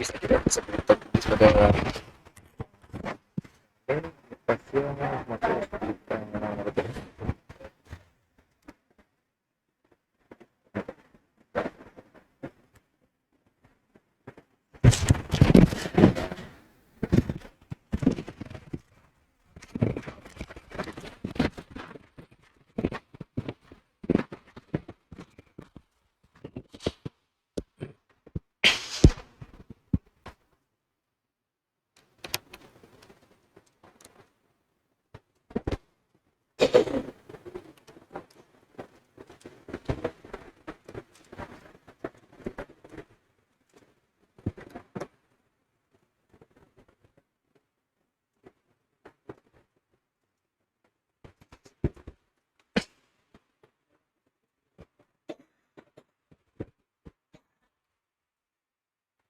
bisa tidak bisa berita pada pasien masuk berita mana-mana.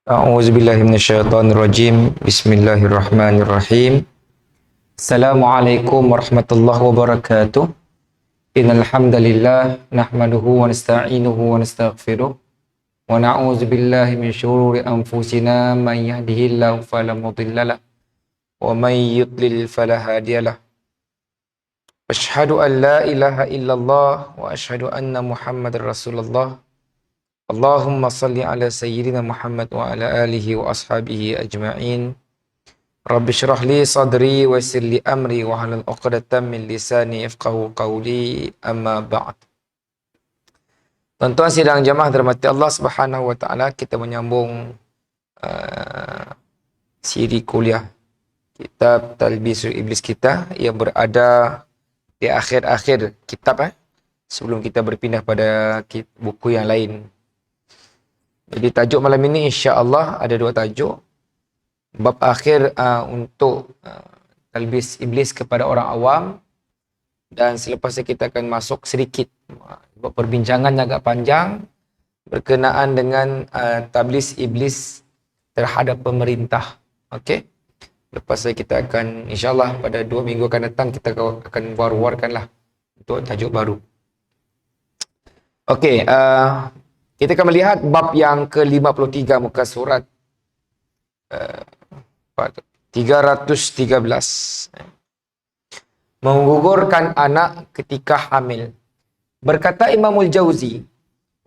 A'udzubillahi minasyaitonirrajim. Bismillahirrahmanirrahim. Assalamualaikum warahmatullahi wabarakatuh. Innal hamdalillah nahmaduhu wa nasta'inuhu wa nastaghfiruh wa na'udzubillahi min syururi anfusina man yahdihillahu fala mudhillalah wa man yudlil fala hadiyalah. Asyhadu an la ilaha illallah wa asyhadu anna Muhammadar Rasulullah. Allahumma salli ala sayyidina Muhammad wa ala alihi wa ashabihi ajma'in. Rabbi syrah li sadri wa yassir li amri wa halal 'uqdatam min lisani yafqahu qawli, amma ba'd. Tuan-tuan sidang jamaah dirahmati Allah Subhanahu wa taala, kita menyambung siri kuliah kitab Talbisul Iblis kita yang berada di akhir-akhir kitab sebelum kita berpindah pada buku yang lain. Jadi tajuk malam ini insya-Allah ada dua tajuk. Bab akhir untuk talbis iblis kepada orang awam, dan selepasnya kita akan masuk sedikit perbincangan agak panjang berkenaan dengan talbis iblis terhadap pemerintah. Okey. Lepas itu kita akan insya-Allah pada 2 minggu akan datang kita akan war-warkanlah untuk tajuk baru. Okey, kita akan melihat bab yang ke-53 muka surat 313. Menggugurkan anak ketika hamil. Berkata Imamul Jauzi,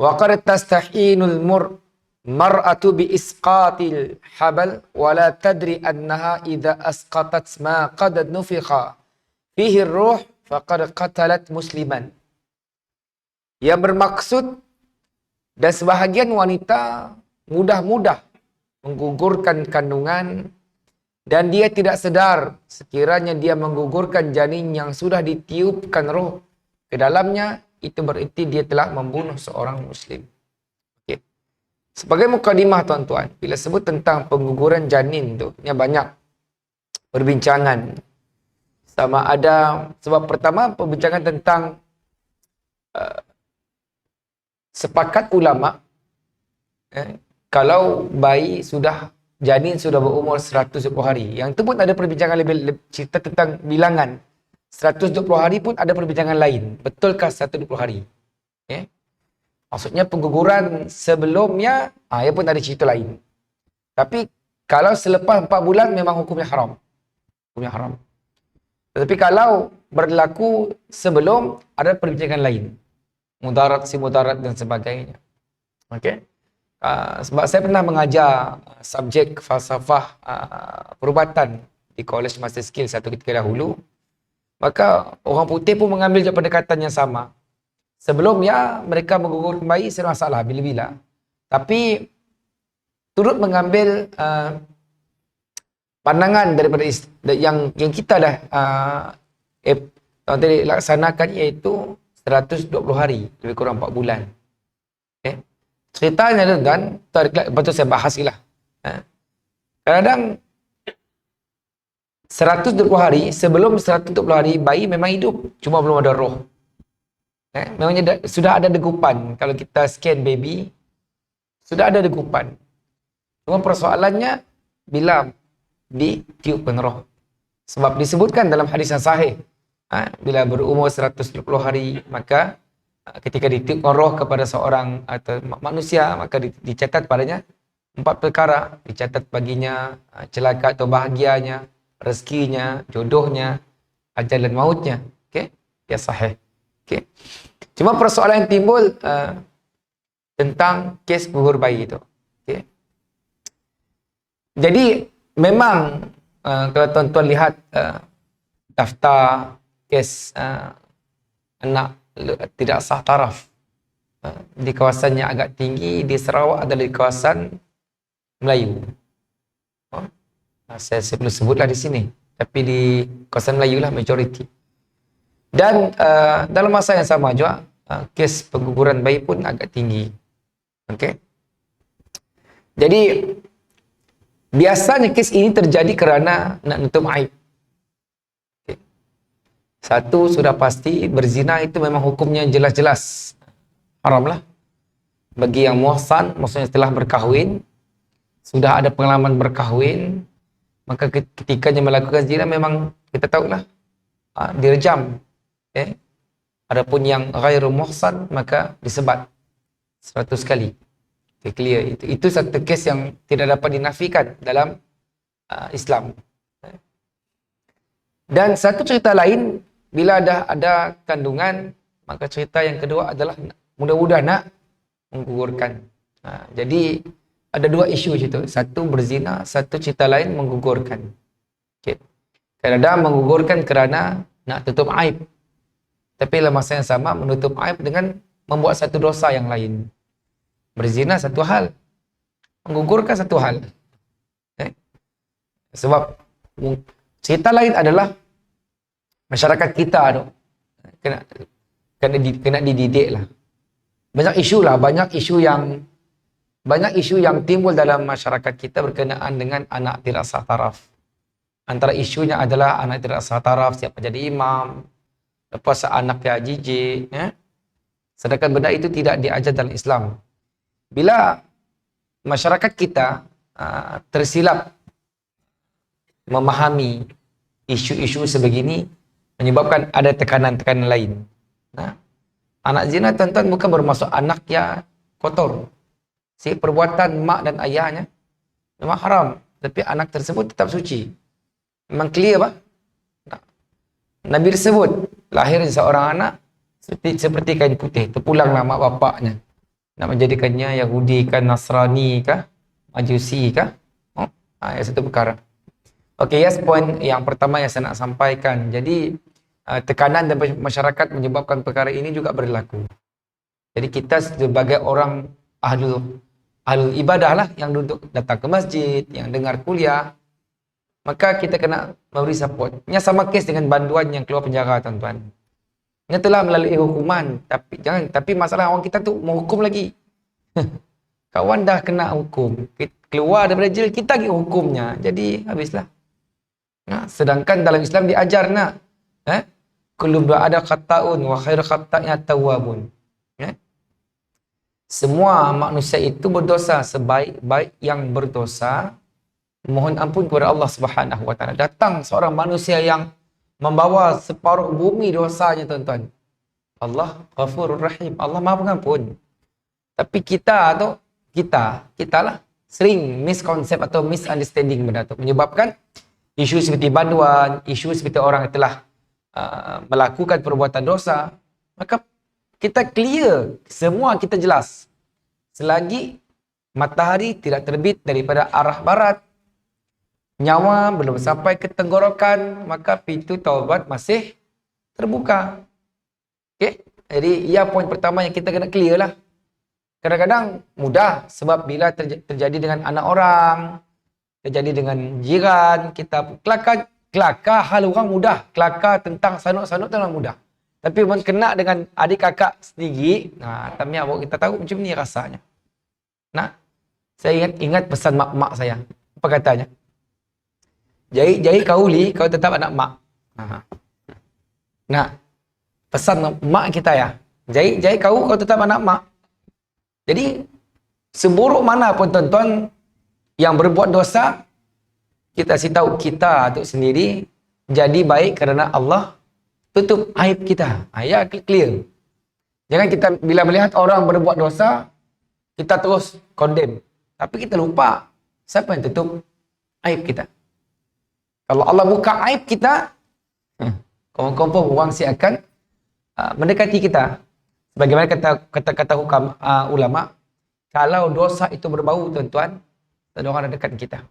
wa qad tastahinul mar'atu bi isqatil habal wa la tadri annaha idza asqatat ma qad nufikha fihi ar-ruh faqad qatalat musliman. Yang bermaksud, dan sebahagian wanita mudah-mudah menggugurkan kandungan dan dia tidak sedar sekiranya dia menggugurkan janin yang sudah ditiupkan roh ke dalamnya, itu berarti dia telah membunuh seorang muslim. Okay. Sebagai mukadimah tuan-tuan, bila sebut tentang pengguguran janin tu, banyak perbincangan. Sama ada sebab pertama perbincangan tentang sepakat ulama kalau bayi janin sudah berumur 120 hari. Yang itu pun ada perbincangan lebih cerita tentang bilangan. 120 hari pun ada perbincangan lain. Betulkah 120 hari? Maksudnya pengguguran sebelumnya, ia pun ada cerita lain. Tapi kalau selepas 4 bulan memang hukumnya haram. Hukumnya haram. Tetapi kalau berlaku sebelum, ada perbincangan lain. Mudarat, si mudarat dan sebagainya. Okey. Sebab saya pernah mengajar subjek falsafah perubatan di College Master Skill satu ketika dahulu. Maka orang putih pun mengambil pendekatan yang sama. Sebelumnya mereka menggugurkan bayi serba masalah bila-bila. Tapi turut mengambil pandangan daripada yang kita dah laksanakan, iaitu 120 hari, lebih kurang 4 bulan. Ceritanya dan betul saya bahas lah. Kadang-kadang 120 hari, sebelum 120 hari bayi memang hidup, cuma belum ada roh. Memangnya sudah ada degupan. Kalau kita scan baby, sudah ada degupan. Cuma persoalannya bila ditiupkan roh. Sebab disebutkan dalam hadis yang sahih, bila berumur 120 hari, maka ketika ditiupkan roh kepada seorang atau manusia, maka dicatat padanya 4 perkara dicatat baginya, celaka atau bahagianya, rezekinya, jodohnya, ajal dan mautnya. Okey, ya sahih. Okey. Cuma persoalan yang timbul tentang kes gugur bayi itu. Okey. Jadi memang kalau tuan-tuan lihat daftar kes anak tidak sah taraf di kawasan yang agak tinggi di Sarawak adalah di kawasan Melayu. Saya perlu sebutlah di sini, tapi di kawasan Melayu lah majoriti. Dan dalam masa yang sama juga kes pengguguran bayi pun agak tinggi. Okey. Jadi biasanya kes ini terjadi kerana nak nutup aib. Okay. Satu sudah pasti berzina itu memang hukumnya jelas-jelas haram lah. Bagi yang muhsan, maksudnya setelah berkahwin, sudah ada pengalaman berkahwin, maka ketikanya melakukan zina memang kita tahulah direjam. Okay. Adapun yang ghairu muhsan maka disebat 100 kali. Okay, clear. Itu satu kes yang tidak dapat dinafikan dalam Islam. Dan satu cerita lain, bila ada kandungan, maka cerita yang kedua adalah mudah-mudahan nak menggugurkan. Jadi ada dua isu situ. Satu berzina, satu cerita lain menggugurkan. Okay. Kadang-kadang menggugurkan kerana nak tutup aib. Tapi dalam masa yang sama menutup aib dengan membuat satu dosa yang lain. Berzina satu hal, menggugurkan satu hal. Sebab cerita lain adalah masyarakat kita tu kena dididik lah. Banyak isu yang timbul dalam masyarakat kita berkenaan dengan anak tidak sah taraf. Antara isunya adalah anak tidak sah taraf siapa jadi imam, lepas anak yang jijik, sedangkan benda itu tidak diajar dalam Islam. Bila masyarakat kita tersilap memahami isu-isu sebegini, menyebabkan ada tekanan-tekanan lain. Anak zina tuan-tuan bukan bermaksud anak yang kotor. Si perbuatan mak dan ayahnya memang haram, tapi anak tersebut tetap suci. Memang clear bah? Nabi tersebut lahir seorang anak seperti kain putih, terpulanglah mak bapaknya. Nak menjadikannya Yahudi kah, Nasrani kah, Majusi kah? Yang satu perkara. Okey, yes, poin yang pertama yang saya nak sampaikan. Jadi tekanan dan masyarakat menyebabkan perkara ini juga berlaku. Jadi kita sebagai orang ahlul ibadah lah, yang duduk datang ke masjid, yang dengar kuliah, maka kita kena memberi support. Ini sama kes dengan banduan yang keluar penjara, tuan-tuan. Ini telah melalui hukuman, tapi masalah orang kita tu menghukum lagi. Kawan dah kena hukum, keluar daripada jail, kita lagi hukumnya. Jadi habislah. Sedangkan dalam Islam diajar nak kullu ada khata'un wa khairu khata'nya tawwabun. Semua manusia itu berdosa, sebaik-baik yang berdosa mohon ampun kepada Allah Subhanahu wa taala. Datang seorang manusia yang membawa separuh bumi dosanya, tuan-tuan. Allah Ghafurur Rahim. Allah Maha Pengampun. Tapi kita lah sering miskonsep atau misunderstanding benda tu, menyebabkan isu seperti banduan, isu seperti orang yang telah melakukan perbuatan dosa, maka kita clear, semua kita jelas. Selagi matahari tidak terbit daripada arah barat, nyawa belum sampai ke tenggorokan, maka pintu taubat masih terbuka. Okey, jadi ia poin pertama yang kita kena clear lah. Kadang-kadang mudah sebab bila terjadi dengan anak orang, terjadi dengan jiran, kita kelakar hal orang mudah, kelakar tentang sanuk-sanuk tu mudah. Tapi kena dengan adik kakak sendiri, tamnya baru kita tahu macam ni rasanya. Saya ingat pesan mak saya. Apa katanya? Jadi kau kau tetap anak mak. Pesan mak kita ya. Jadi kau tetap anak mak. Jadi seburuk mana pun tuan-tuan yang berbuat dosa, kita kasih tahu kita tu sendiri jadi baik kerana Allah tutup aib kita. Ya, clear. Jangan kita bila melihat orang berbuat dosa, kita terus condemn. Tapi kita lupa, siapa yang tutup aib kita? Kalau Allah buka aib kita, confirm orang akan mendekati kita. Bagaimana kata hukam ulama, kalau dosa itu berbau, tuan-tuan, ada orang dekat kita.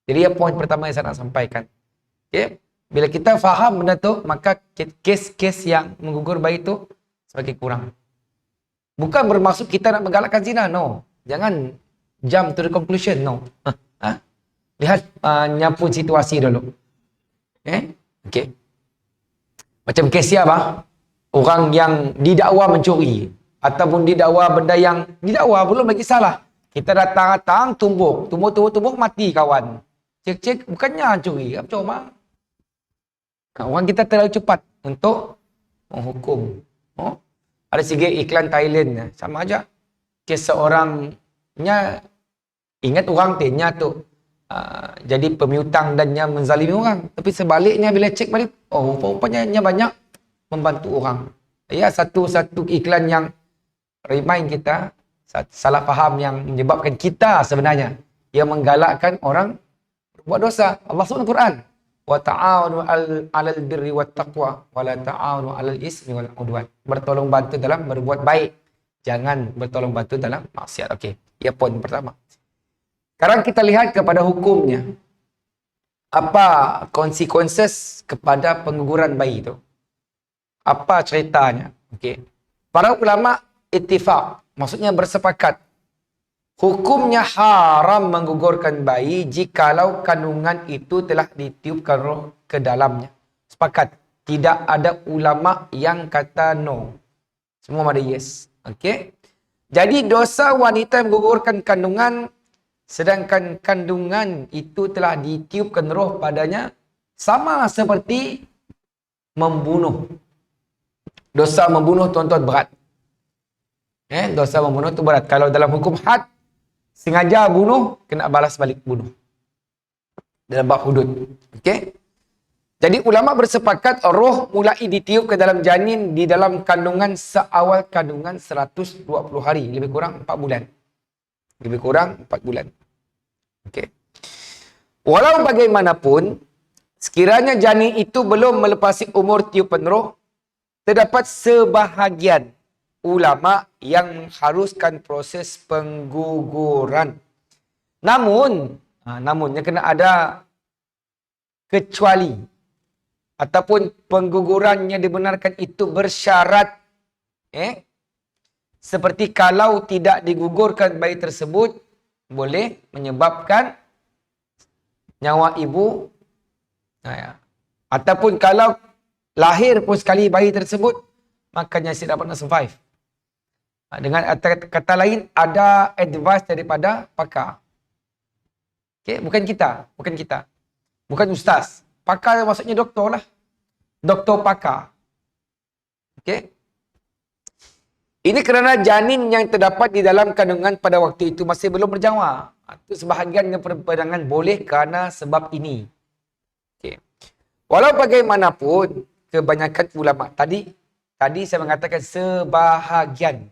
Jadi poin pertama yang saya nak sampaikan. Okay? Bila kita faham benda tu, maka kes-kes yang menggugur bayi itu semakin kurang. Bukan bermaksud kita nak menggalakkan zina, no. Jangan jump to the conclusion, no. Lihat nyapu situasi dulu. Okay. Macam kes siapa? Orang yang didakwa mencuri ataupun didakwa benda yang didakwa belum lagi salah. Kita datang tumbuk mati kawan. Cek bukannya curi, apa cuma orang kita terlalu cepat untuk menghukum. Ada sikit iklan Thailand sama aja. Kes seorangnya ingat orang tanya tu jadi pemiutang dan yang menzalimi orang. Tapi sebaliknya bila cek balik, rupanya banyak membantu orang. Ya, satu iklan yang remind kita salah faham yang menyebabkan kita sebenarnya yang menggalakkan orang buat dosa. Allah sebut dalam Quran, wa ta'awanu 'alal birri wat taqwa wa la ta'awanu 'alal ismi wal 'udwan. Bertolong bantu dalam berbuat baik, jangan bertolong bantu dalam maksiat. Okey, ya poin pertama. Sekarang kita lihat kepada hukumnya. Apa consequences kepada pengguguran bayi itu? Apa ceritanya? Okey. Para ulama ittifaq, maksudnya bersepakat. Hukumnya haram menggugurkan bayi jikalau kandungan itu telah ditiupkan roh ke dalamnya. Sepakat. Tidak ada ulama yang kata no. Semua ada yes. Okey. Jadi dosa wanita yang menggugurkan kandungan sedangkan kandungan itu telah ditiupkan roh padanya sama seperti membunuh. Dosa membunuh, tuan-tuan, berat. Dosa membunuh itu berat. Kalau dalam hukum had, sengaja bunuh, kena balas balik bunuh. Dalam bab hudud. Okey? Jadi ulama bersepakat roh mulai ditiup ke dalam janin di dalam kandungan seawal kandungan 120 hari. Lebih kurang 4 bulan. Lebih kurang 4 bulan. Okey. Walau bagaimanapun, sekiranya janin itu belum melepasi umur tiupan roh, terdapat sebahagian ulama yang mengharuskan proses pengguguran. Namunnya kena ada kecuali ataupun penggugurannya dibenarkan itu bersyarat. Seperti kalau tidak digugurkan bayi tersebut boleh menyebabkan nyawa ibu, ataupun kalau lahir pun sekali bayi tersebut, makanya si dapat nak survive. Dengan kata lain, ada advice daripada pakar. Okay? Bukan kita. Bukan ustaz. Pakar maksudnya doktor lah. Doktor pakar. Okay? Ini kerana janin yang terdapat di dalam kandungan pada waktu itu masih belum berjangwa. Itu sebahagian dengan perpandangan boleh kerana sebab ini. Okay. Walau bagaimanapun, kebanyakan ulama tadi saya mengatakan sebahagian.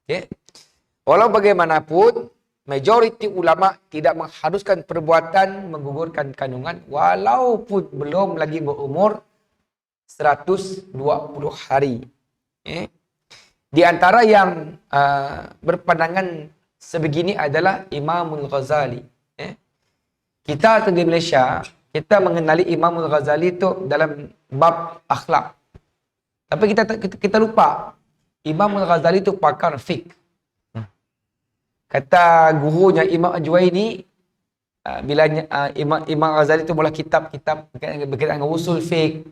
Okay. Walau bagaimanapun, majoriti ulama tidak mengharuskan perbuatan menggugurkan kandungan walaupun belum lagi berumur 120 hari. Di antara yang berpandangan sebegini adalah Imamul Ghazali. Kita di Malaysia, kita mengenali Imamul Ghazali itu dalam bab akhlak. Tapi kita lupa Imamul Ghazali itu pakar fiqh. Kata gurunya Imam Al-Juwaini, bila Imam Ghazali itu mula kitab-kitab berkaitan dengan usul fiqh.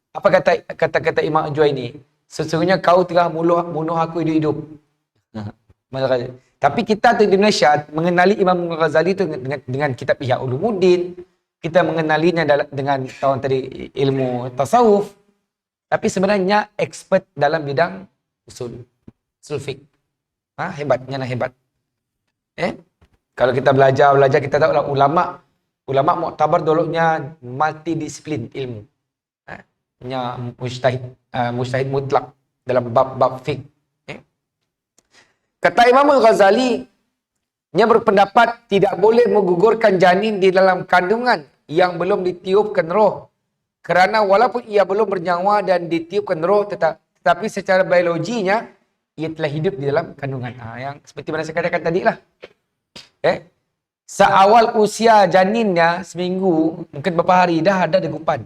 Apa kata Imam Al-Juwaini? Sesungguhnya kau telah bunuh aku hidup-hidup. Tapi kita di Indonesia mengenali Imam Ghazali itu dengan kitab Ihya Ulumuddin. Kita mengenalinya dengan tahun tadi ilmu tasawuf. Tapi sebenarnya expert dalam bidang usul fiqh. Hebatnya hebat. Kalau kita belajar kita tahu lah ulama muktabar dulunya multidisiplin ilmu. Nya mujtahid mutlak dalam bab fiqh. Kata Imam Al-Ghazali, Nya berpendapat tidak boleh menggugurkan janin di dalam kandungan yang belum ditiupkan roh. Kerana walaupun ia belum bernyawa dan ditiupkan roh, tetapi secara biologinya, ia telah hidup di dalam kandungan. Yang seperti mana saya katakan tadi lah. Seawal usia janinnya, seminggu, mungkin beberapa hari, dah ada degupan.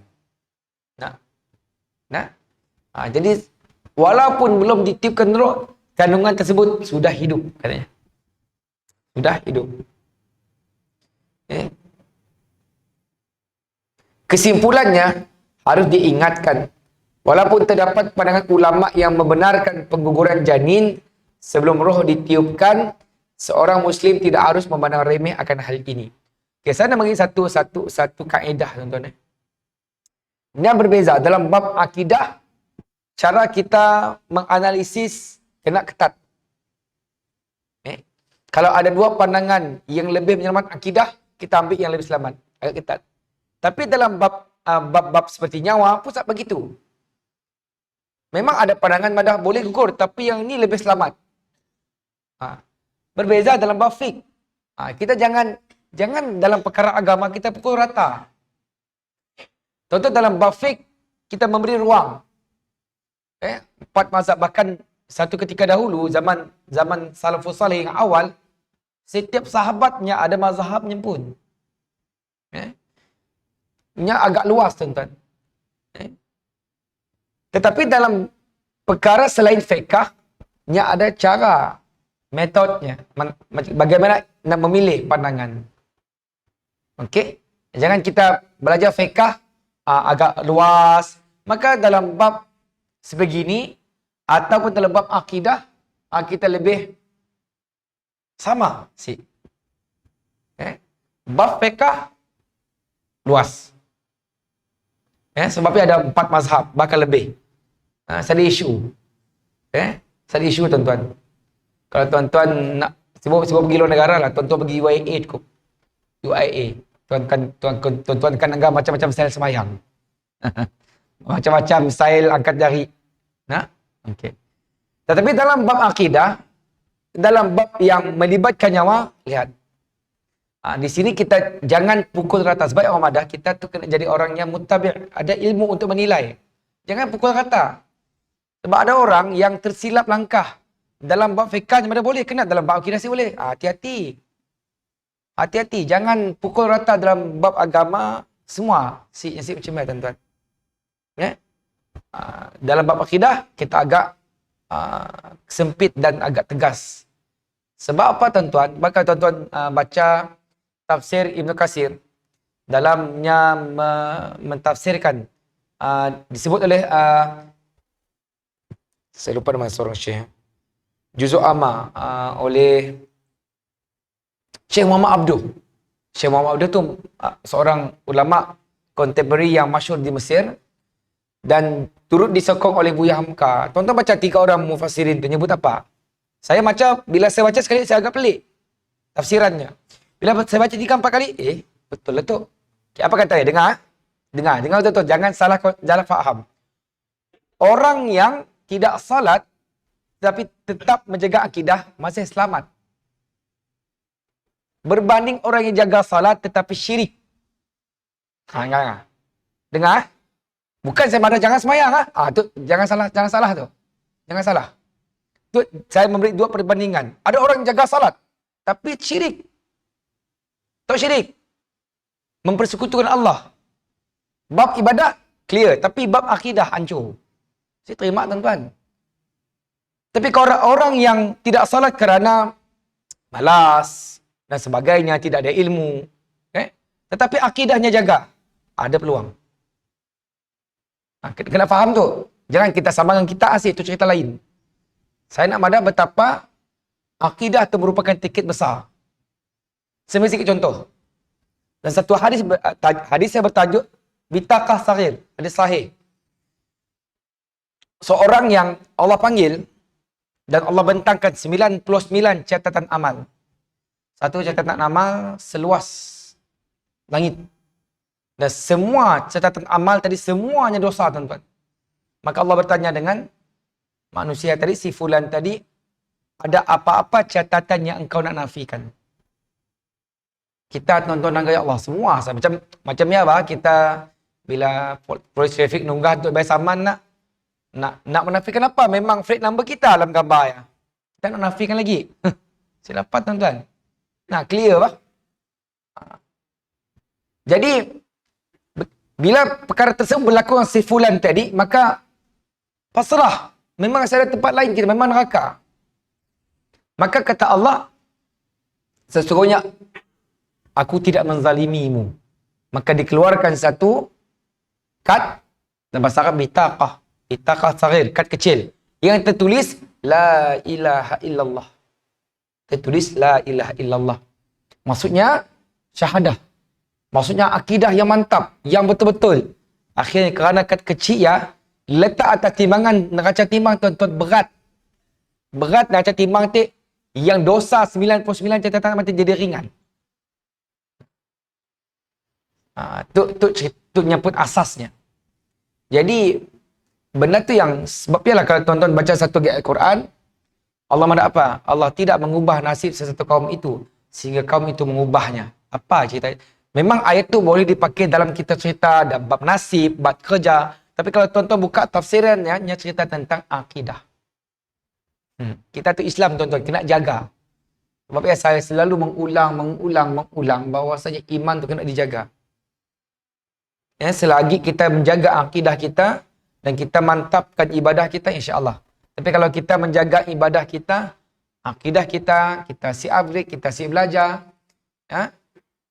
Jadi, walaupun belum ditiupkan roh, kandungan tersebut sudah hidup, katanya. Sudah hidup. Kesimpulannya, harus diingatkan, walaupun terdapat pandangan ulama yang membenarkan pengguguran janin sebelum roh ditiupkan, seorang Muslim tidak harus memandang remeh akan hal ini. Okay, saya nak bagi satu kaedah, tuan-tuan. Ini berbeza dalam bab akidah, cara kita menganalisis kena ketat. Kalau ada dua pandangan yang lebih menyelamat akidah, kita ambil yang lebih selamat, agak ketat. Tapi dalam bab seperti nyawa, pun tak begitu. Memang ada pandangan madah boleh gugur, tapi yang ini lebih selamat. Berbeza dalam bab fiqh. Kita jangan dalam perkara agama kita pukul rata. Contoh dalam bab fiqh, kita memberi ruang. 4 mazhab, bahkan satu ketika dahulu, zaman salafus salih yang awal, setiap sahabatnya ada mazhabnya pun. Nya agak luas, tuan-tuan. Tetapi dalam perkara selain fiqh, nya ada cara, metodnya, bagaimana nak memilih pandangan. Okey? Jangan kita belajar fiqh agak luas. Maka dalam bab sebegini, ataupun dalam bab akidah, kita lebih sama si. Bab fiqh luas. Sebabnya ada 4 mazhab, bahkan lebih. Saya ada isu. Saya ada isu, tuan-tuan. Kalau tuan-tuan nak sibuk pergi luar negara lah, tuan-tuan pergi UIA cukup. UIA. Tuan-tuan kan anggap macam-macam style semayang. Macam-macam style angkat jari. Okey. Tetapi dalam bab akidah, dalam bab yang melibatkan nyawa, lihat. Di sini kita jangan pukul rata. Sebab orang madah, kita tu kena jadi orang yang mutabi', ada ilmu untuk menilai. Jangan pukul rata. Sebab ada orang yang tersilap langkah. Dalam bab fiqh mana boleh, kena dalam bab akidah boleh. Hati-hati. Hati-hati. Jangan pukul rata dalam bab agama semua. Nasib macam mana, tuan-tuan. Dalam bab akidah, kita agak sempit dan agak tegas. Sebab apa, tuan-tuan? Bakal tuan-tuan baca tafsir Ibn Katsir, dalamnya mentafsirkan, disebut oleh saya lupa nama seorang syekh, Juzuk Amma, oleh Syekh Muhammad Abduh. Syekh Muhammad Abduh tu seorang ulama kontemporari yang masyhur di Mesir dan turut disokong oleh Buya Hamka. Tuan-tuan baca 3 orang mufassirin tu nyebut apa? Saya macam, bila saya baca sekali, saya agak pelik tafsirannya. Bila saya baca 3-4 kali, betul lah tu. Apa kata dia? Dengar betul-betul. Jangan salah faham. Orang yang tidak salat, tapi tetap menjaga akidah, masih selamat. Berbanding orang yang jaga salat, tetapi syirik. Dengar. Bukan saya marah jangan semayang. Tu, jangan salah tu. Jangan salah. Tu, saya memberi 2 perbandingan. Ada orang yang jaga salat, tapi syirik. Tak syirik. Mempersekutukan Allah. Bab ibadah, clear. Tapi bab akidah, hancur. Saya terima, tuan-tuan. Tapi kalau orang yang tidak salat kerana malas dan sebagainya, tidak ada ilmu, tetapi akidahnya jaga, ada peluang. Kena faham tu. Jangan kita sambangkan kita asyik, itu cerita lain. Saya nak madah betapa akidah itu merupakan tiket besar. Saya beri sedikit contoh. Dan satu hadis saya bertajuk Bitaqah Saghir, hadis sahih. Seorang yang Allah panggil dan Allah bentangkan 99 catatan amal. Satu catatan amal seluas langit. Dan semua catatan amal tadi semuanya dosa, tuan-tuan. Maka Allah bertanya dengan manusia tadi, si fulan tadi, ada apa-apa catatan yang engkau nak nafikan? Kita tontonan gaya Allah semua. Macam ni apa? Kita bila polis traffic nunggah untuk bayar saman nak menafikan apa? Memang freight number kita dalam gambar ya. Kita nak nafikan lagi. Saya dapat tuan-tuan. Nah, clear bah. Jadi bila perkara tersebut berlaku dengan si fulan tadi, maka pasrah. Memang saya ada tempat lain, kita memang neraka. Maka kata Allah, sesungguhnya aku tidak menzalimimu. Maka dikeluarkan satu kad, dalam bahasa Arab bitaqah. Bitaqah saghir, kad kecil. Yang tertulis, La ilaha illallah. Tertulis, La ilaha illallah. Maksudnya, syahadah. Maksudnya akidah yang mantap, yang betul-betul. Akhirnya kerana kad kecil ya, letak atas timbangan neraca timbang tuan-tuan berat. Berat neraca timbang tu yang dosa 99 catatan mati jadi ringan. Tu nyebut asasnya. Jadi benda tu yang sebabnya lah kalau tuan-tuan baca satu ayat Al-Quran, Allah ada apa? Allah tidak mengubah nasib sesuatu kaum itu sehingga kaum itu mengubahnya. Apa cerita? Memang ayat tu boleh dipakai dalam kitab cerita, bab nasib, bab kerja. Tapi kalau tuan-tuan buka tafsirannya, dia cerita tentang akidah. Kita tu Islam tuan-tuan, kena jaga. Sebab ya saya selalu mengulang bahawasanya iman tu kena dijaga. Ya, selagi kita menjaga akidah kita dan kita mantapkan ibadah kita, insya-Allah. Tapi kalau kita menjaga ibadah kita, akidah kita si upgrade, kita si belajar. Ya?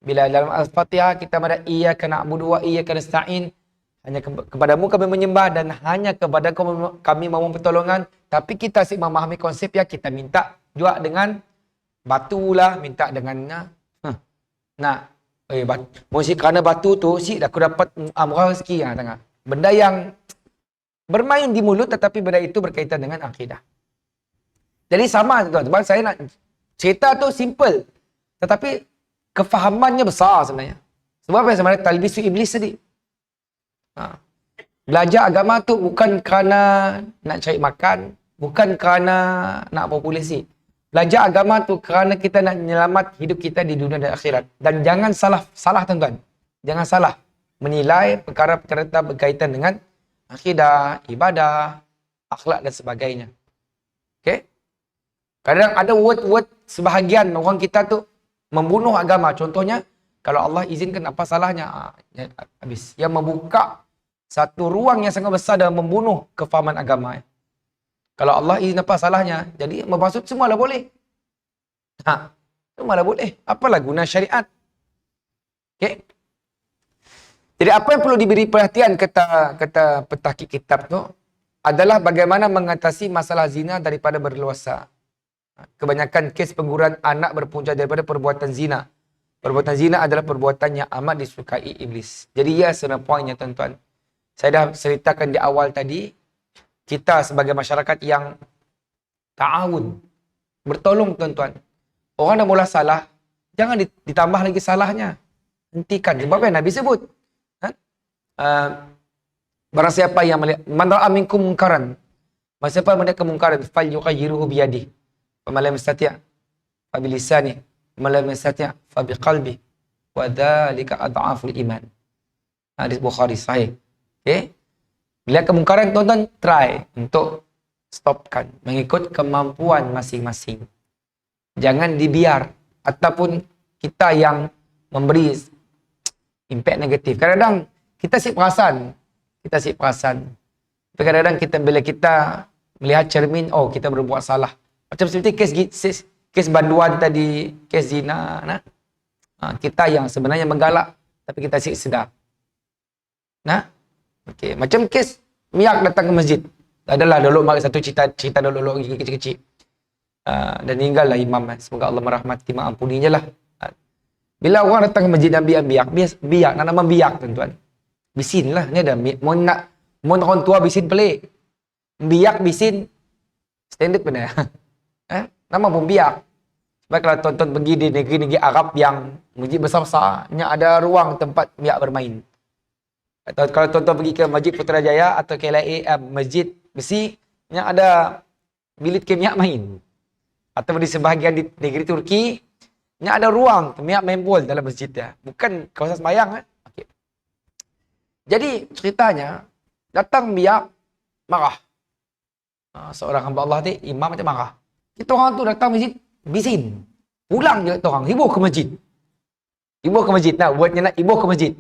Bila dalam Al-Fatihah kita ada iyyaka na'budu wa iyyaka nasta'in, hanya kepadamu kami menyembah dan hanya kepada kami memohon pertolongan. Tapi kita asyik memahami konsep ya, kita minta juga dengan batu lah, minta dengan musik kerana batu tu si aku dapat murah rezeki tengah. Benda yang bermain di mulut tetapi benda itu berkaitan dengan akidah. Jadi sama tuan-tuan, saya nak cerita tu simple tetapi kefahamannya besar sebenarnya. Sebab apa sebenarnya talbisu iblis tadi? Belajar agama tu bukan kerana nak cari makan, bukan kerana nak populasi. Belajar agama tu kerana kita nak menyelamat hidup kita di dunia dan akhirat. Dan jangan salah tuan-tuan. Jangan salah menilai perkara-perkara berkaitan dengan akidah, ibadah, akhlak dan sebagainya. Okey? Kadang ada word-word sebahagian orang kita tu membunuh agama. Contohnya, kalau Allah izinkan apa salahnya? Habis. Yang membuka satu ruang yang sangat besar dalam membunuh kefahaman agama. Kalau Allah izin apa salahnya? Jadi bermaksud semualah boleh. Semualah boleh. Apalah guna syariat? Okey. Jadi apa yang perlu diberi perhatian kata pentahqiq kitab tu adalah bagaimana mengatasi masalah zina daripada berluasa. Kebanyakan kes pengguguran anak berpunca daripada perbuatan zina. Perbuatan zina adalah perbuatan yang amat disukai iblis. Jadi ya sebenarnya poinnya tuan-tuan. Saya dah ceritakan di awal tadi, kita sebagai masyarakat yang ta'awun, bertolong tuan-tuan. Orang dah mula salah, jangan ditambah lagi salahnya. Hentikan. Sebab apa yang Nabi sebut? Barang siapa yang melihat, man ra'a minkum munkaran, barang siapa melihat kemungkaran, fal yughayyiruhu biyadihi, fa man lam yastati' fa bilisanihi, man lam yastati' fa biqalbihi, wa dzalika adhaful iman. Hadis Bukhari sahih. Okey. Bila kemungkaran tuan-tuan try untuk stopkan mengikut kemampuan masing-masing. Jangan dibiar ataupun kita yang memberi impact negatif. Kadang-kadang kita sip perasan. Tapi kadang-kadang bila kita melihat cermin, oh kita berbuat salah. Macam seperti kes banduan tadi, kes zina. Kita yang sebenarnya menggalak, tapi kita sip sedar. Okey, macam kes miak datang ke masjid. Adalah dulu satu cerita dulu kecil-kecil. Dan meninggallah imam. Semoga Allah merahmati, mengampuninya lah. Bila orang datang ke masjid dan biak, nak nama biak tuan-tuan. Bisin lah, ni ada. Mun orang tua bisin pelik. Biak bisin standard benar. Nama pun biak. Sebab kalau tuan-tuan pergi di negeri-negeri Arab yang masjid besar-besar, ada ruang tempat biak bermain. Atau kalau tuan-tuan pergi ke Masjid Putrajaya atau KLIA, Masjid Besi, yang ada bilik kemiak main. Atau di sebahagian di negeri Turki, Nya ada ruang miak main bola dalam masjid ya. Bukan kawasan sembahyang. Okay. Jadi ceritanya, datang miak marah. Seorang hamba Allah ni, imam macam marah. Kita orang tu datang masjid, bisin. Pulang je kita orang, hibur ke masjid. Hibur ke masjid, buatnya nak hibur ke masjid.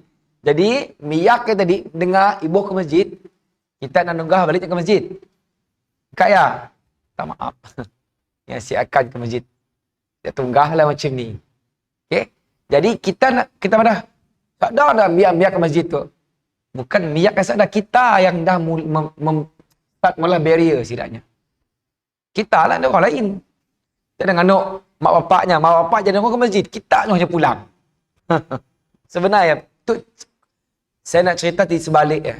Jadi, miak ke tadi, dengar hibur ke masjid, kita nak nunggah balik ke masjid. Kak ya? Tak maaf. Ya, si akan ke masjid. Dia tunggahlah macam ni. Okay? Jadi, kita mana? Tak dah miak ke masjid tu. Bukan miak yang sadar, kita yang dah start mula barrier setidaknya. Kita lah, ada orang lain. Jangan anak mak bapak jangan orang ke masjid. Kita hanya pulang. Sebenarnya, tu, saya nak cerita di sebalik ya.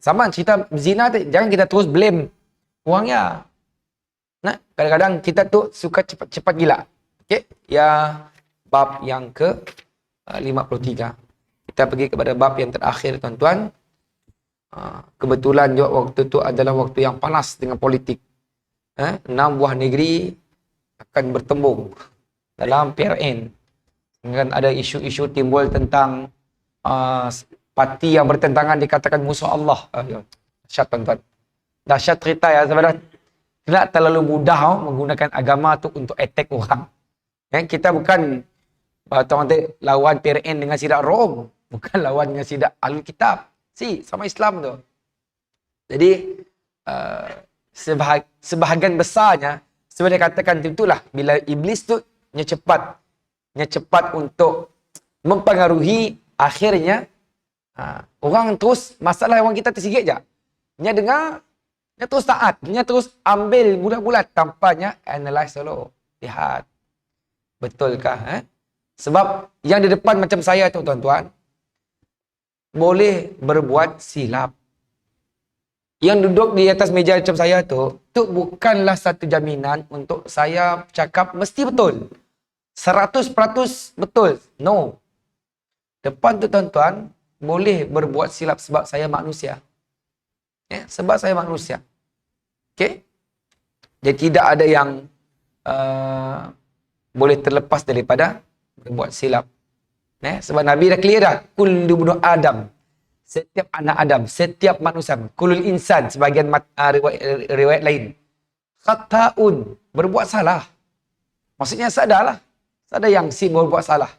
Sama cerita zina tu, jangan kita terus blame orangnya. Nah, kadang-kadang kita tu suka cepat gila. Okey, ya bab yang ke 53. Kita pergi kepada bab yang terakhir, tuan-tuan. Kebetulan juga waktu tu adalah waktu yang panas dengan politik. 6 buah negeri akan bertembung dalam PRN. Dengan ada isu-isu timbul tentang parti yang bertentangan dikatakan musuh Allah. Dahsyat, tuan-tuan. Dahsyat cerita ya, sebenarnya tidak terlalu mudah menggunakan agama tu untuk attack orang. Kita bukan lawan PRN dengan sidak Rom, bukan lawan dengan sidak Alkitab. Sama Islam tu. Jadi sebahagian besarnya sebenarnya katakan itulah bila iblis tu nya cepat untuk mempengaruhi, akhirnya orang terus masalah orang kita tersigit je. Nya dengar, nya terus taat, nya terus ambil bulat-bulat tanpanya analyze dulu. Lihat. Betulkah? Sebab yang di depan macam saya tu, tuan-tuan, boleh berbuat silap. Yang duduk di atas meja macam saya tu bukanlah satu jaminan untuk saya cakap mesti betul. 100% betul. No. Depan tu, tuan-tuan, boleh berbuat silap sebab saya manusia. Sebab saya manusia. Okay? Jadi tidak ada yang boleh terlepas daripada berbuat silap. Sebab Nabi dah clear dah. Kullu ibnu Adam. Setiap anak Adam. Setiap manusia. Kullul insan. Sebagian riwayat lain. Khata'un. Berbuat salah. Maksudnya sadarlah. Sadar yang si berbuat salah.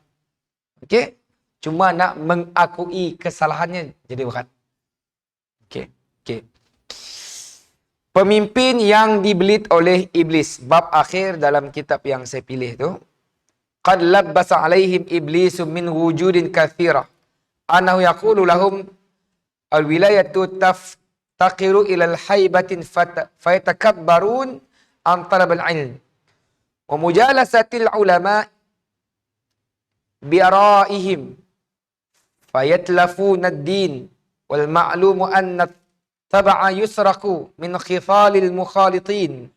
Okey? Cuma nak mengakui kesalahannya jadi berat. Okey. Pemimpin yang dibelit oleh iblis. Bab akhir dalam kitab yang saya pilih tu. Qad labbasa alaihim iblisu min wujudin kathira. Anahu yaqulu lahum al-wilayatu taftaqiru ila al-haibatin fayatakabbarun an talab al-ilm. Wa mujalasatil ulama bi'araihim fayatlafuna ad-din wal ma'lumu anna taba'a yusraku min khifalil mukhalitin.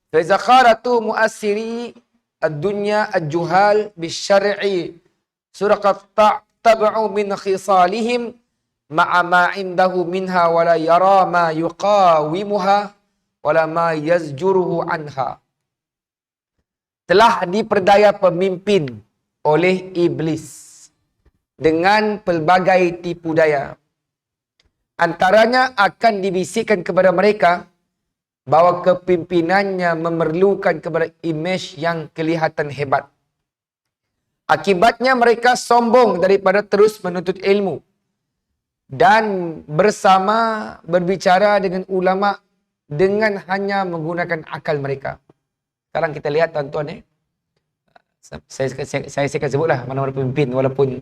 Fa iza kharatu mu'assiri ad-dunya al-juhal bisyar'i suraqat tab'u min khisalihim ma'a ma indahu minha wala yara ma yuqawimuha wala ma yazjuruhu anha. Telah diperdaya pemimpin oleh iblis dengan pelbagai tipu daya. Antaranya akan dibisikkan kepada mereka bahawa kepimpinannya memerlukan kepada imej yang kelihatan hebat. Akibatnya mereka sombong daripada terus menuntut ilmu dan bersama berbicara dengan ulama dengan hanya menggunakan akal mereka. Sekarang kita lihat, tuan-tuan, saya akan sebutlah mana-mana pemimpin walaupun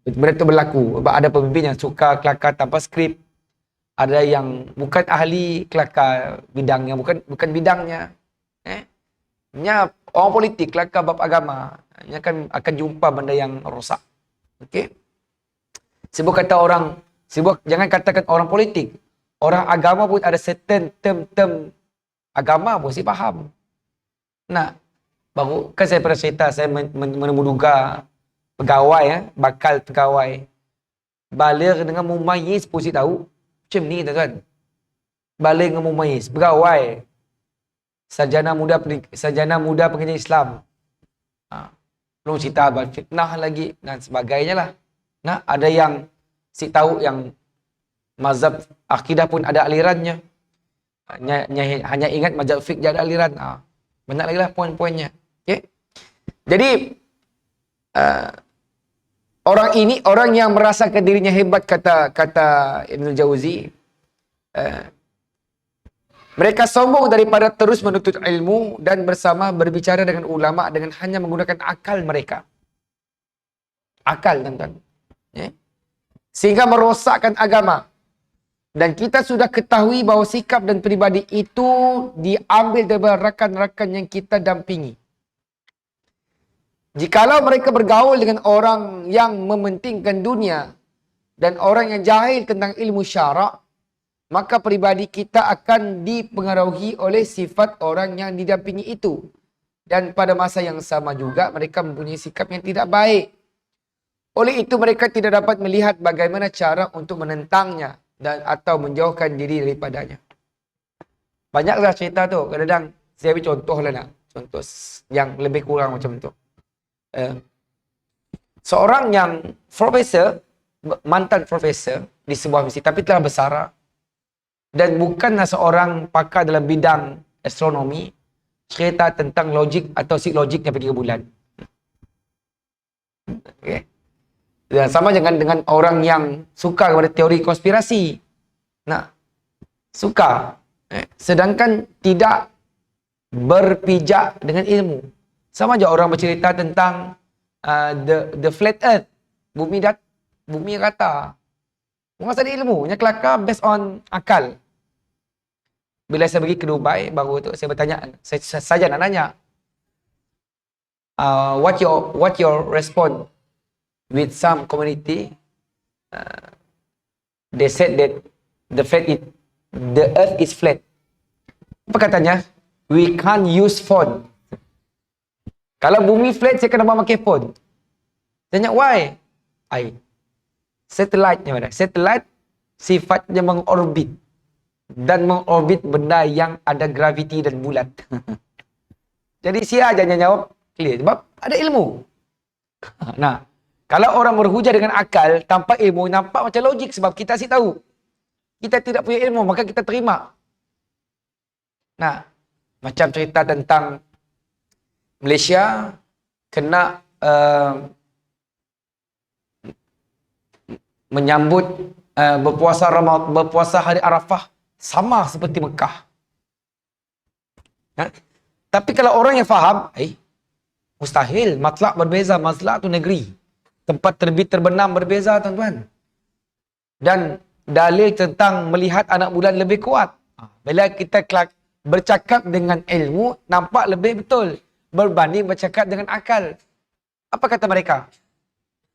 benda itu berlaku. Ada pemimpin yang suka kelakar tanpa skrip. Ada yang bukan ahli kelakar bidangnya, bukan bidangnya. Nya orang politik kelakar bab agama, nya akan jumpa benda yang rosak. Okey. Jangan katakan orang politik. Orang agama pun ada certain term agama pun saya faham. Baru kan saya pernah cerita saya menemuduga pegawai bakal pegawai. Baligh dengan mumayyiz pun saya tahu. Macam ni, tuan-tuan. Baligh dengan mumayyiz, pegawai. Sarjana muda pengajian Islam. belum cerita abal fitnah lagi dan sebagainya lah. Nah, ada yang si tahu yang mazhab akidah pun ada alirannya. Hanya ingat mazhab fiqh ada aliran. Banyak lagi lah poin-poinnya. Okay? Jadi orang yang merasakan dirinya hebat, kata Ibnu Jauzi, mereka sombong daripada terus menuntut ilmu dan bersama berbicara dengan ulama dengan hanya menggunakan akal mereka. Akal, tuan-tuan. Ya? Sehingga merosakkan agama. Dan kita sudah ketahui bahawa sikap dan peribadi itu diambil daripada rakan-rakan yang kita dampingi. Jikalau mereka bergaul dengan orang yang mementingkan dunia dan orang yang jahil tentang ilmu syarak, maka peribadi kita akan dipengaruhi oleh sifat orang yang didampingi itu. Dan pada masa yang sama juga mereka mempunyai sikap yang tidak baik. Oleh itu mereka tidak dapat melihat bagaimana cara untuk menentangnya dan atau menjauhkan diri daripadanya. Banyaklah cerita tu. Kadang-kadang saya ambil contoh lah nak. Contoh yang lebih kurang macam tu. Seorang yang profesor, mantan profesor di sebuah universiti tapi telah bersara dan bukanlah seorang pakar dalam bidang astronomi, cerita tentang logik atau logik yang pergi ke bulan. Okay. Dan sama dengan orang yang suka kepada teori konspirasi. Nah, suka. Sedangkan tidak berpijak dengan ilmu. Sama je orang bercerita tentang the flat earth. Bumi rata. Orang ada ilmu. Yang kelakar based on akal. Bila saya pergi ke Dubai, baru tu saya bertanya, saya nak nanya, what your response with some community? They said that the earth is flat. Apa katanya? We can't use phone. Kalau bumi flat, saya kena pakai phone. Tanya why? Satellite ni mana? Satellite sifatnya mengorbit. Dan mengorbit benda yang ada graviti dan bulat. Jadi sia aja jawab clear. Sebab ada ilmu. Nah, kalau orang berhujah dengan akal tanpa ilmu, nampak macam logik sebab kita asyik tahu. Kita tidak punya ilmu, maka kita terima. Nah, macam cerita tentang Malaysia kena menyambut berpuasa hari Arafah sama seperti Mekah. Tapi kalau orang yang faham, mustahil, matlak berbeza, matlak tu negeri. Tempat terbit terbenam berbeza, tuan-tuan. Dan dalil tentang melihat anak bulan lebih kuat. Bila kita bercakap dengan ilmu, nampak lebih betul berbanding bercakap dengan akal. Apa kata mereka?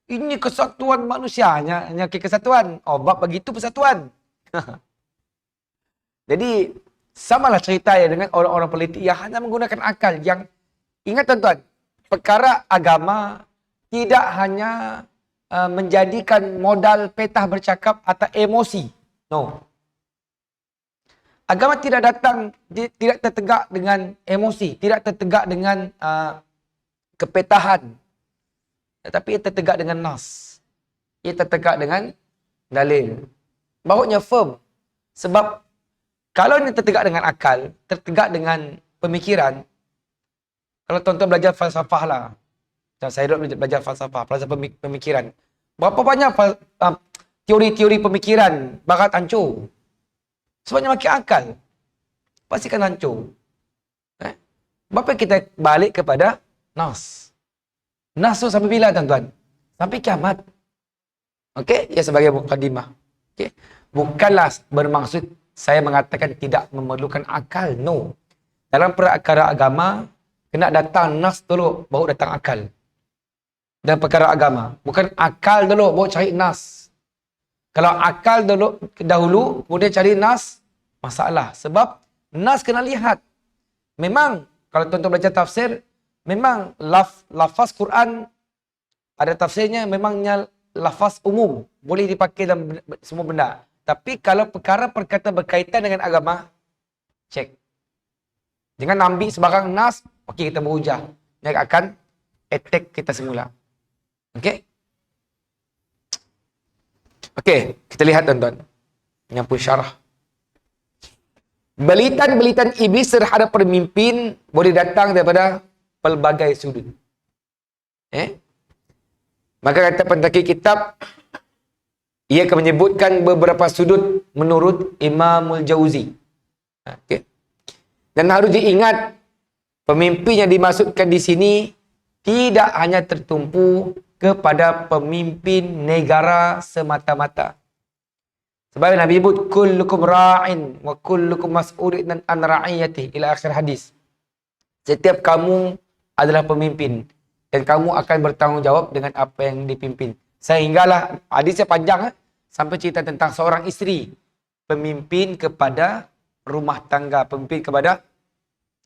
Ini kesatuan manusianya, hanya kesatuan. Bab begitu persatuan. Jadi, samalah cerita ya dengan orang-orang politik yang hanya menggunakan akal. Yang ingat tuan-tuan, perkara agama tidak hanya menjadikan modal petah bercakap atau emosi. No. Agama tidak tertegak dengan emosi, tidak tertegak dengan kepetahan. Tetapi ia tertegak dengan nas. Ia tertegak dengan dalil. Bahunya firm. Sebab kalau ini tertegak dengan akal, tertegak dengan pemikiran, kalau tuan-tuan belajar falsafah lah, macam saya dulu belajar falsafah, pemikiran. Berapa banyak teori-teori pemikiran barat hancur? Sebabnya makin akal. Pastikan hancur. Berapa kita balik kepada nas? Nas tu sampai bila tuan-tuan? Sampai kiamat. Okey? Ya sebagai mukadimah. Okey? Bukanlah bermaksud saya mengatakan tidak memerlukan akal. No. Dalam perkara agama, kena datang nas dulu, baru datang akal. Dan perkara agama. Bukan akal dulu, baru cari nas. Kalau akal dahulu, kemudian cari nas, masalah. Sebab nas kena lihat. Memang, kalau tuan-tuan belajar tafsir, memang lafaz Quran, ada tafsirnya, memangnya lafaz umum. Boleh dipakai dalam semua benda. Tapi kalau perkara-perkara berkaitan dengan agama, cek. Jangan ambil sebarang nas, okey kita berhujah. Yang akan attack kita semula. Okey? Okey, kita lihat tuan-tuan. Yang pun syarah. Belitan-belitan iblis terhadap pemimpin boleh datang daripada pelbagai sudut. Maka kata pentakir kitab, ia akan menyebutkan beberapa sudut menurut Imamul Jauzi. Okey. Dan harus diingat, pemimpin yang dimaksudkan di sini tidak hanya tertumpu kepada pemimpin negara semata-mata. Sebab Nabi sebut kullukum ra'in wa kullukum mas'ulun an ra'iyatihi ila akhir hadis. Setiap kamu adalah pemimpin dan kamu akan bertanggungjawab dengan apa yang dipimpin. Sehinggalah hadisnya panjang sampai cerita tentang seorang isteri pemimpin kepada rumah tangga, pemimpin kepada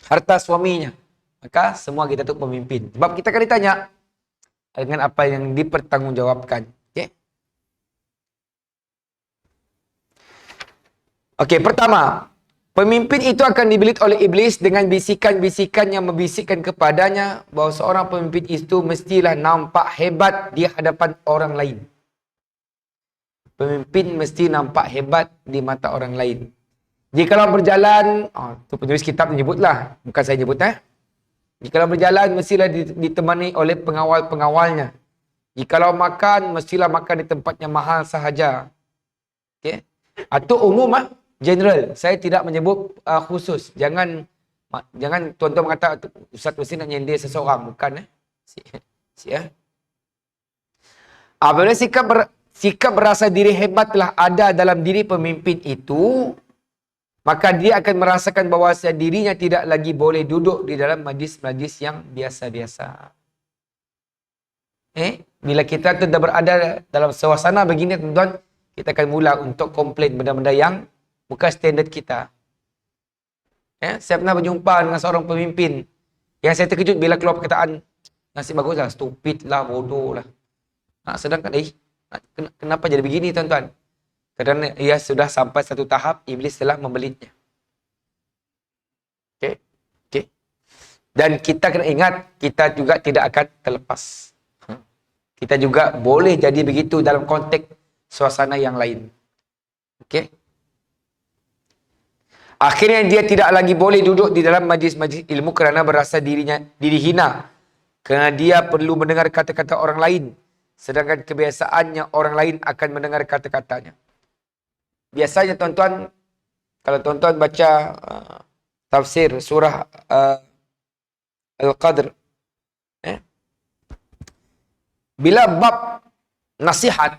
harta suaminya. Maka semua kita tu pemimpin. Sebab kita akan ditanya dengan apa yang dipertanggungjawabkan. Okey, pertama, pemimpin itu akan dibelit oleh iblis dengan bisikan-bisikan yang membisikkan kepadanya bahawa seorang pemimpin itu mestilah nampak hebat di hadapan orang lain. Pemimpin mesti nampak hebat di mata orang lain. Jikalau berjalan, tu penulis kitab menyebutlah, bukan saya nyebut. Jikalau berjalan, mestilah ditemani oleh pengawal-pengawalnya. Jikalau makan, mestilah makan di tempat yang mahal sahaja. Okey. Atau umum general, saya tidak menyebut khusus. Jangan tuan-tuan mengata ustaz mesti nak nyindir seseorang, bukan Apabila sikap berasa diri hebat telah ada dalam diri pemimpin itu, maka dia akan merasakan bahawa dirinya tidak lagi boleh duduk di dalam majlis-majlis yang biasa-biasa. Bila kita sudah berada dalam suasana begini, tuan-tuan, kita akan mula untuk komplain benda-benda yang bukan standard kita. Saya pernah berjumpa dengan seorang pemimpin yang saya terkejut bila keluar perkataan, nasib bagus lah, stupid lah, bodoh lah. Sedangkan, kenapa jadi begini tuan-tuan? Kerana ia sudah sampai satu tahap, iblis telah membelitnya. Okey. Dan kita kena ingat, kita juga tidak akan terlepas. Kita juga boleh jadi begitu dalam konteks suasana yang lain. Okey. Akhirnya dia tidak lagi boleh duduk di dalam majlis-majlis ilmu kerana berasa diri hina. Kerana dia perlu mendengar kata-kata orang lain. Sedangkan kebiasaannya orang lain akan mendengar kata-katanya. Biasanya tuan-tuan, kalau tuan-tuan baca tafsir surah Al-Qadr. Bila bab nasihat,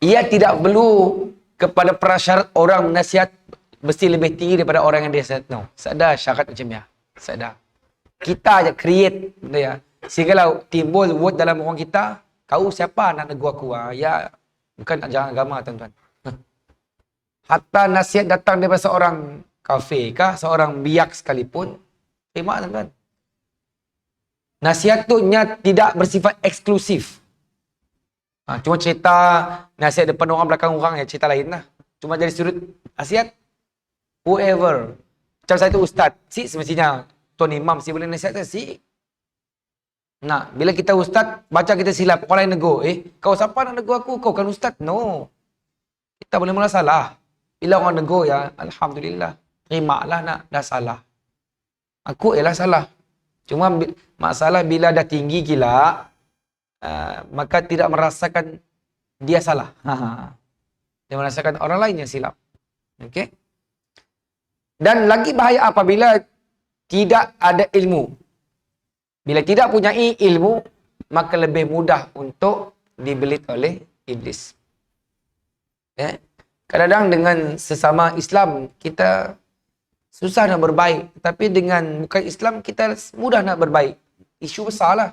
ia tidak perlu kepada prasyarat orang menasihat mesti lebih tinggi daripada orang yang dia nasihat. No, sadar syarat macam ya. Sadar. Kita aja create benda ya. Sehinggalah timbul word dalam orang kita, kau siapa nak negur aku? Ya, bukan ajaran agama tuan-tuan. Hatta nasihat datang daripada seorang kafir kah, seorang biak sekalipun, terima tuan-tuan. Nasihat tu tidak bersifat eksklusif. Cuma cerita nasihat depan orang, belakang orang, ya cerita lain lah. Cuma dari sudut nasihat, whoever. Macam saya tu ustaz, si semestinya tuan imam si boleh nasihat si. Nah, bila kita ustaz, baca kita silap, orang lain negur. Kau siapa nak negur aku? Kau kan ustaz? No. Kita boleh mula salah. Bila orang negur, ya alhamdulillah. Terimalah nak dah salah. Aku ialah salah. Cuma masalah bila dah tinggi gila, maka tidak merasakan dia salah. Dia merasakan orang lain yang silap. Okey. Dan lagi bahaya apabila tidak ada ilmu. Bila tidak punya ilmu, maka lebih mudah untuk dibelit oleh iblis. Kadang-kadang dengan sesama Islam kita susah nak berbaik, tapi dengan bukan Islam kita mudah nak berbaik. Isu besar lah.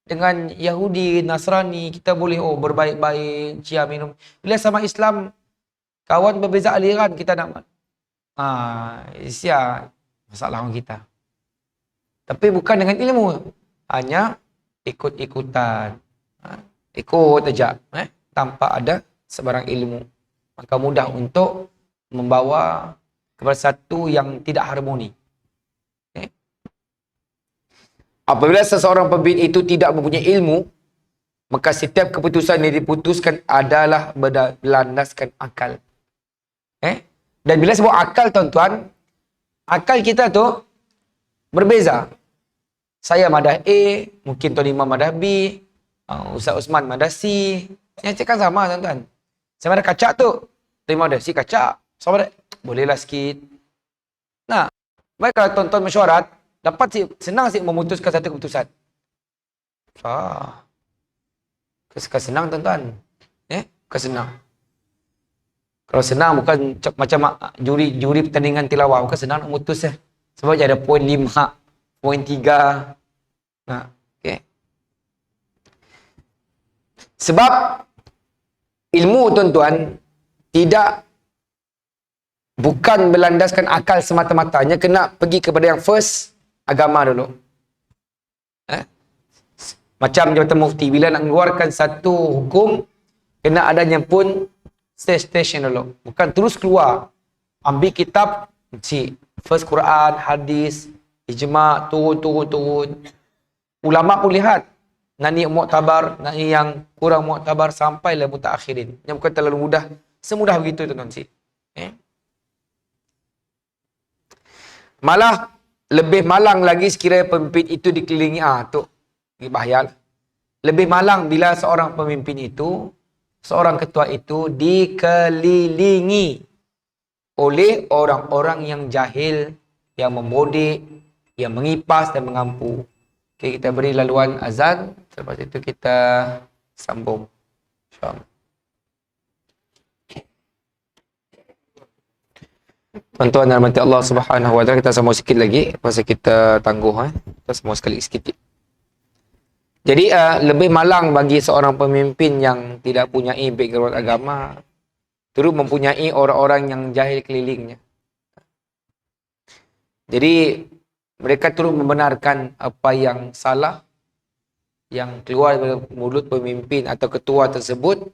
Dengan Yahudi, Nasrani, kita boleh berbaik-baik, cia minum. Bila sama Islam, kawan berbeza aliran, kita nak masalah orang kita. Tapi bukan dengan ilmu. Hanya ikut-ikutan. Ikut saja. Tanpa ada sebarang ilmu. Maka mudah untuk membawa kepada satu yang tidak harmoni. Apabila seseorang pemimpin itu tidak mempunyai ilmu, maka setiap keputusan yang diputuskan adalah berlandaskan akal. Dan bila sebut akal, tuan-tuan, akal kita tu berbeza. Saya madah A, mungkin Tuan Imam madah B, Ustaz Osman madah C. Yang cakap sama, tuan-tuan. Saya madah kacak tu, Tuan Imam madah C kacak. Saya madah, bolehlah sikit. Nah, baik kalau tuan-tuan mesyuarat, dapat senang memutuskan satu keputusan. Bukan senang, tuan-tuan. Bukan senang. Kalau senang bukan macam juri pertandingan tilawah, bukan senang nak memutus sebab dia ada poin 5, poin 3. Okay. Sebab ilmu, tuan-tuan, bukan berlandaskan akal semata-matanya, kena pergi kepada yang first, agama dulu. Macam Jabatan Mufti, bila nak mengeluarkan satu hukum, kena adanya pun station dulu. Bukan terus keluar. Ambil kitab, first Quran, hadis, ijma', turun. Ulama pun lihat. Nani mu'tabar, nani yang kurang mu'tabar, sampailah mutaakhirin. Yang bukan terlalu mudah. Semudah begitu, tuan-tuan. Malah, lebih malang lagi sekiranya pemimpin itu dikelilingi. Tu bahaya. Lebih malang bila seorang pemimpin itu, seorang ketua itu dikelilingi oleh orang-orang yang jahil, yang membodek, yang mengipas dan mengampu. Okay, kita beri laluan azan, selepas itu kita sambung. InsyaAllah. Tuan-tuan dan rahmati Allah Subhanahu wa taala, kita sambung sikit lagi pasal kita tangguh. Kita sambung sekali sikit. Jadi lebih malang bagi seorang pemimpin yang tidak punya background agama, terus mempunyai orang-orang yang jahil kelilingnya. Jadi mereka terus membenarkan apa yang salah yang keluar dari mulut pemimpin atau ketua tersebut,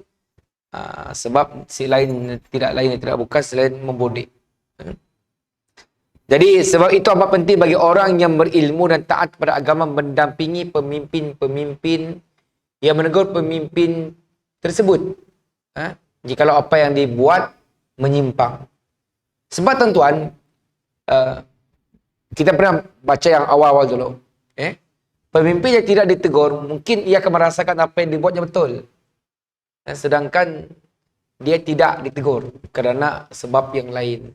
sebab tidak bukan selain membodek. Jadi sebab itu amat penting bagi orang yang berilmu dan taat pada agama mendampingi pemimpin-pemimpin yang menegur pemimpin tersebut. Jikalau apa yang dibuat menyimpang. Sebab, tuan-tuan, kita pernah baca yang awal-awal dulu. Pemimpin yang tidak ditegur, mungkin ia akan merasakan apa yang dibuatnya betul. Sedangkan dia tidak ditegur kerana sebab yang lain.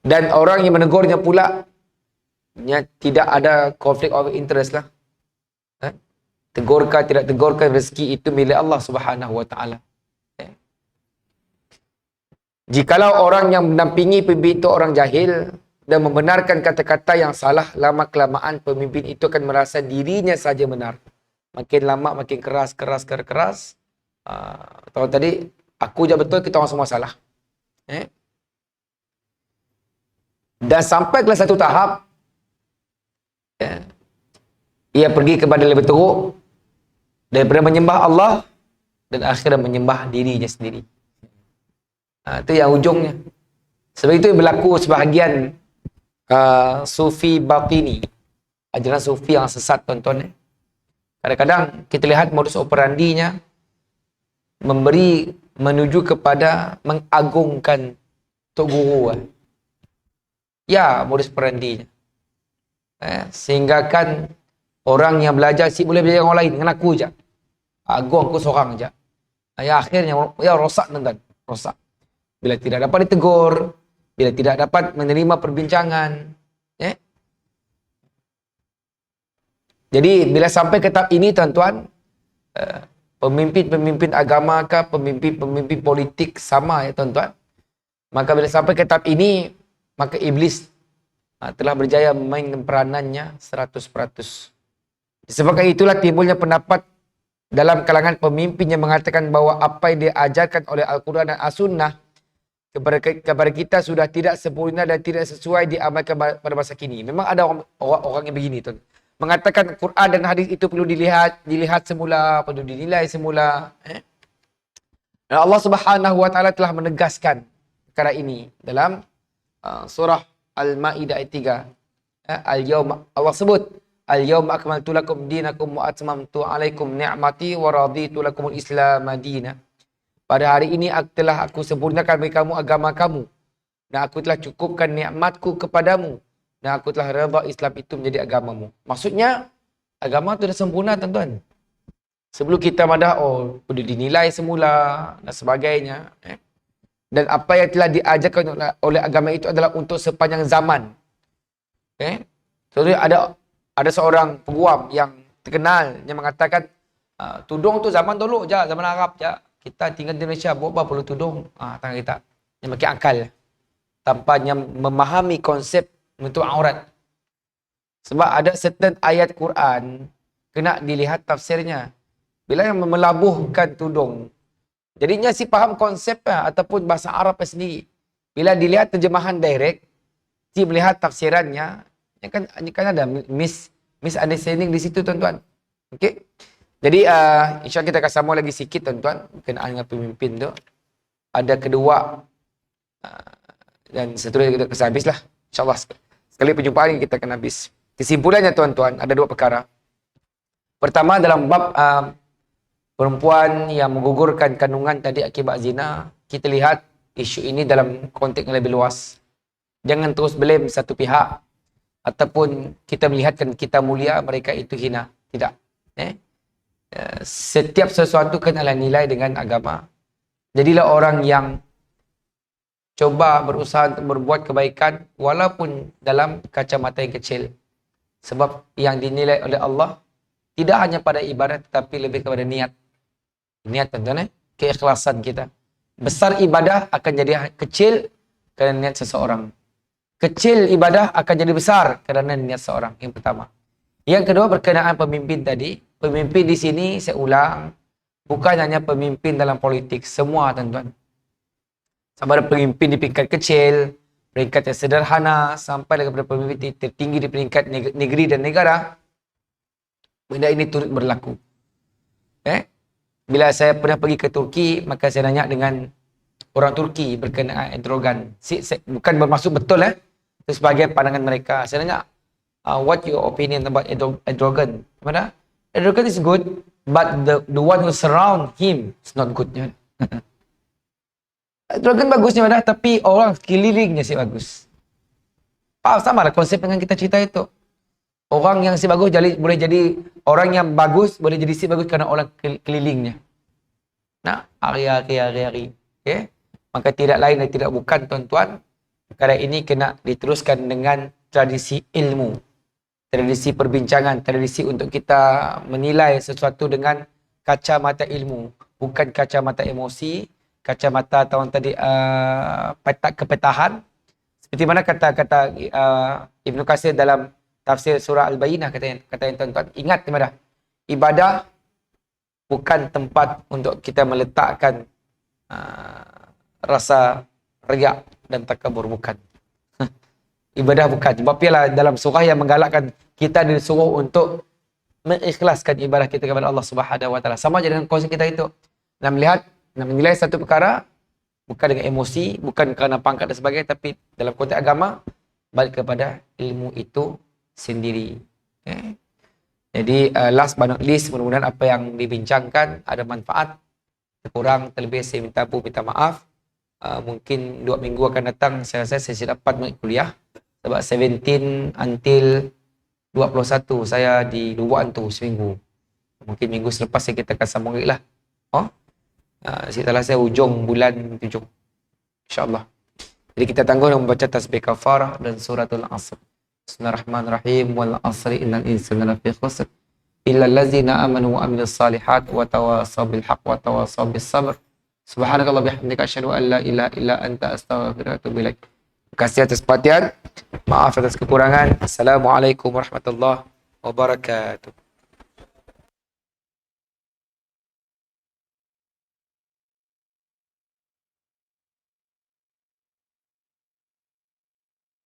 Dan orang yang menegurnya pula tidak ada konflik of interest lah. Tegurkan, tidak tegurkan, rezeki itu milik Allah Subhanahu wa taala. Jikalau orang yang mendampingi pemimpin itu orang jahil dan membenarkan kata-kata yang salah, lama-kelamaan pemimpin itu akan merasa dirinya saja benar. Makin lama makin keras. Tahu tadi, aku je betul, kita orang semua salah. Dan sampai ke satu tahap, ia pergi kepada lebih teruk daripada menyembah Allah dan akhirnya menyembah dirinya sendiri. Itu yang ujungnya. Sebab itu berlaku sebahagian Sufi Batini, ajaran Sufi yang sesat, tuan-tuan. Kadang-kadang kita lihat modus operandinya menuju kepada mengagungkan Tok Guru. Ya, modus operandinya. Sehingga kan orang yang belajar boleh belajar orang lain dengan aku je. Aku seorang je. Akhirnya rosak, tuan-tuan. Rosak. Bila tidak dapat ditegur, bila tidak dapat menerima perbincangan. Jadi bila sampai ke tahap ini, tuan-tuan, pemimpin-pemimpin agama kah, pemimpin-pemimpin politik sama, ya tuan-tuan. Maka bila sampai ke tahap ini, maka iblis telah berjaya memainkan peranannya 100%. Disebabkan itulah timbulnya pendapat dalam kalangan pemimpin yang mengatakan bahawa apa yang diajarkan oleh Al-Quran dan As-Sunnah kepada kita sudah tidak sempurna dan tidak sesuai diamalkan pada masa kini. Memang ada orang yang begini, tuan. Mengatakan Quran dan hadis itu perlu dilihat semula, perlu dinilai semula. Dan Allah Subhanahu wa taala telah menegaskan perkara ini dalam surah Al-Maidah ayat 3. Al-yawma, Allah sebut, al-yawma akmaltu lakum dinakum wa atmamtu alaikum ni'mati wa raditu lakumul Islam madina. Pada hari ini aku sempurnakan bagi kamu agama kamu, dan aku telah cukupkan nikmatku kepadamu, dan aku telah redha Islam itu menjadi agamamu. Maksudnya agama itu dah sempurna, tuan-tuan. Sebelum kita madah, perlu dinilai semula dan sebagainya. Dan apa yang telah diajarkan oleh agama itu adalah untuk sepanjang zaman. Contohnya ada seorang peguam yang terkenal yang mengatakan, tudung tu zaman dulu je, zaman Arab je. Kita tinggal di Malaysia, buat apa perlu tudung? Tangan kita. Yang pakai akal. Tanpa yang memahami konsep menutup aurat. Sebab ada certain ayat Quran, kena dilihat tafsirnya. Bila yang melabuhkan tudung, jadinya si faham konsepnya ataupun bahasa Arab sendiri. Bila dilihat terjemahan direct, si melihat tafsirannya, kan ada misunderstanding di situ, tuan-tuan. Okey. Jadi insya-Allah kita akan sambung lagi sikit, tuan-tuan, berkenaan dengan pemimpin tu. Ada kedua dan seterusnya kita akan habislah. Insya-Allah sekali perjumpaan ini kita akan habis. Kesimpulannya, tuan-tuan, ada dua perkara. Pertama, dalam bab perempuan yang menggugurkan kandungan tadi akibat zina, kita lihat isu ini dalam konteks yang lebih luas. Jangan terus blame satu pihak ataupun kita melihatkan kita mulia, mereka itu hina. Tidak. Setiap sesuatu kenalah nilai dengan agama. Jadilah orang yang coba berusaha untuk berbuat kebaikan walaupun dalam kacamata yang kecil. Sebab yang dinilai oleh Allah tidak hanya pada ibadat tetapi lebih kepada niat. Niat, tuan-tuan, keikhlasan kita. Besar ibadah akan jadi kecil kerana niat seseorang. Kecil ibadah akan jadi besar kerana niat seorang. Yang pertama. Yang kedua, berkenaan pemimpin tadi. Pemimpin di sini, saya ulang, bukan hanya pemimpin dalam politik. Semua, tuan-tuan. Sama ada pemimpin di peringkat kecil, peringkat yang sederhana, sampai kepada pemimpin tertinggi di peringkat negeri dan negara. Benda ini turut berlaku. Bila saya pernah pergi ke Turki, maka saya nanya dengan orang Turki berkenaan Erdogan. Bukan bermaksud betul sebagai pandangan mereka. Saya nanya, what your opinion about Erdogan? Mana? Erdogan is good, but the one who surround him is not good. Erdogan bagusnya dah, tapi orang sekelilingnya si bagus. Sama lah konsep dengan kita cerita itu. Orang yang si bagus boleh jadi orang yang bagus, boleh jadi si bagus kerana orang kelilingnya. Nah, hari-hari. Okay? Maka tidak lain dan tidak bukan, tuan-tuan. Perkara ini kena diteruskan dengan tradisi ilmu. Tradisi perbincangan, tradisi untuk kita menilai sesuatu dengan kacamata ilmu. Bukan kacamata emosi, kacamata tahun tadi kepetahan. Seperti mana kata-kata Ibn Katsir dalam tafsir surah Al-Bayyinah, kata yang tuan-tuan, ingat kepada ibadah bukan tempat untuk kita meletakkan rasa riak dan takabur, bukan. Ibadah bukan. Sebab ialah dalam surah yang menggalakkan kita disuruh untuk mengikhlaskan ibadah kita kepada Allah Subhanahu Wa Taala. Sama je dengan konsep kita itu. Nak menilai satu perkara bukan dengan emosi, bukan kerana pangkat dan sebagainya, tapi dalam konteks agama balik kepada ilmu itu sendiri. Jadi last but not least, mudah-mudahan apa yang dibincangkan ada manfaat. Kurang terlebih saya minta maaf. Mungkin 2 minggu akan datang saya rasa saya dapat kuliah. Sebab 17 until 21 saya di Lubuan tu seminggu. Mungkin minggu selepas kita akan sambung lagi lah. Salah saya hujung bulan 7. InsyaAllah. Jadi kita tangguh dengan membaca tasbih kafarah dan suratul asr. Bismillahirrahmanirrahim. Wal asri innal insana lafi khusr. Illa allazina amanu wa amilus salihat wa tawasaw bil haqq wa tawasaw bis sabr. Subhanakallah bihamdika asyhadu an la ilaha illa anta astaghfiruka wa atubu ilaik. Terima kasih atas perhatian. Maaf atas kekurangan. Assalamualaikum warahmatullahi wabarakatuh.